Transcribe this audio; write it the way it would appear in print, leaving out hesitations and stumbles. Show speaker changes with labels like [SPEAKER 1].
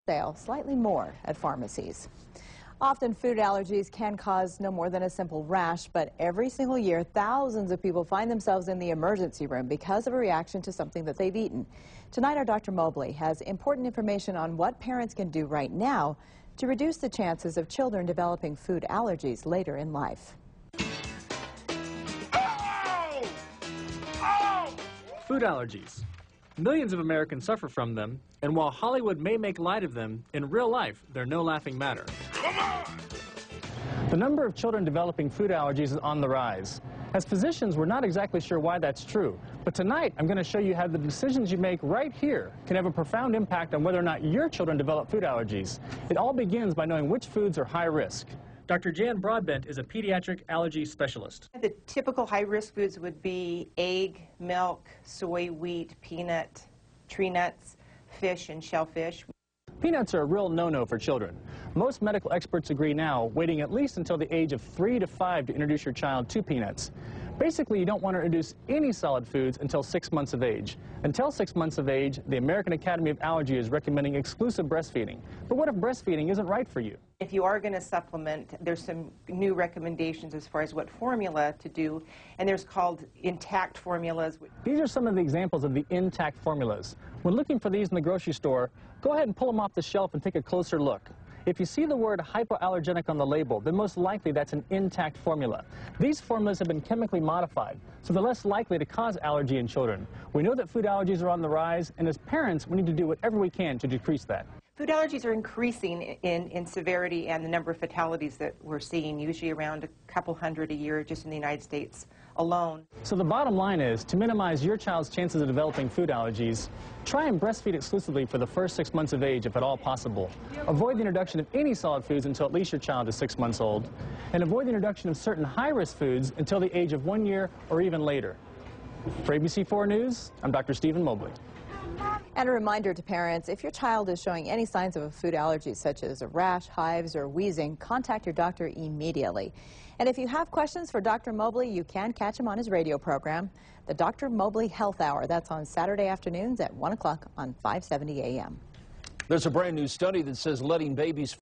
[SPEAKER 1] sale slightly more at pharmacies. Often food allergies can cause no more than a simple rash, but every single year thousands of people find themselves in the emergency room because of a reaction to something that they've eaten. Tonight our Dr. Mobley has important information on what parents can do right now to reduce the chances of children developing food allergies later in life.
[SPEAKER 2] Food allergies. Millions of Americans suffer from them, and while Hollywood may make light of them, in real life, they're no laughing matter. Come on! The number of children developing food allergies is on the rise. As physicians, we're not exactly sure why that's true, but tonight I'm going to show you how the decisions you make right here can have a profound impact on whether or not your children develop food allergies. It all begins by knowing which foods are high risk. Dr. Jan Broadbent is a pediatric allergy specialist.
[SPEAKER 3] The typical high-risk foods would be egg, milk, soy, wheat, peanut, tree nuts, fish, and shellfish.
[SPEAKER 2] Peanuts are a real no-no for children. Most medical experts agree now, waiting at least until the age of 3 to 5 to introduce your child to peanuts. Basically, you don't want to introduce any solid foods until 6 months of age. Until 6 months of age, the American Academy of Allergy is recommending exclusive breastfeeding. But what if breastfeeding isn't right for you?
[SPEAKER 3] If you are going to supplement, there's some new recommendations as far as what formula to do, and there's called intact formulas.
[SPEAKER 2] These are some of the examples of the intact formulas. When looking for these in the grocery store, go ahead and pull them off the shelf and take a closer look. If you see the word hypoallergenic on the label, then most likely that's an intact formula. These formulas have been chemically modified, so they're less likely to cause allergy in children. We know that food allergies are on the rise, and as parents, we need to do whatever we can to decrease that.
[SPEAKER 3] Food allergies are increasing in severity and the number of fatalities that we're seeing, usually around a couple hundred a year just in the United States alone.
[SPEAKER 2] So the bottom line is, to minimize your child's chances of developing food allergies, try and breastfeed exclusively for the first 6 months of age, if at all possible. Avoid the introduction of any solid foods until at least your child is 6 months old, and avoid the introduction of certain high-risk foods until the age of 1 year or even later. For ABC4 News, I'm Dr. Stephen Mobley.
[SPEAKER 1] And a reminder to parents, if your child is showing any signs of a food allergy, such as a rash, hives, or wheezing, contact your doctor immediately. And if you have questions for Dr. Mobley, you can catch him on his radio program, the Dr. Mobley Health Hour. That's on Saturday afternoons at 1 o'clock on 570 AM.
[SPEAKER 4] There's a brand new study that says letting babies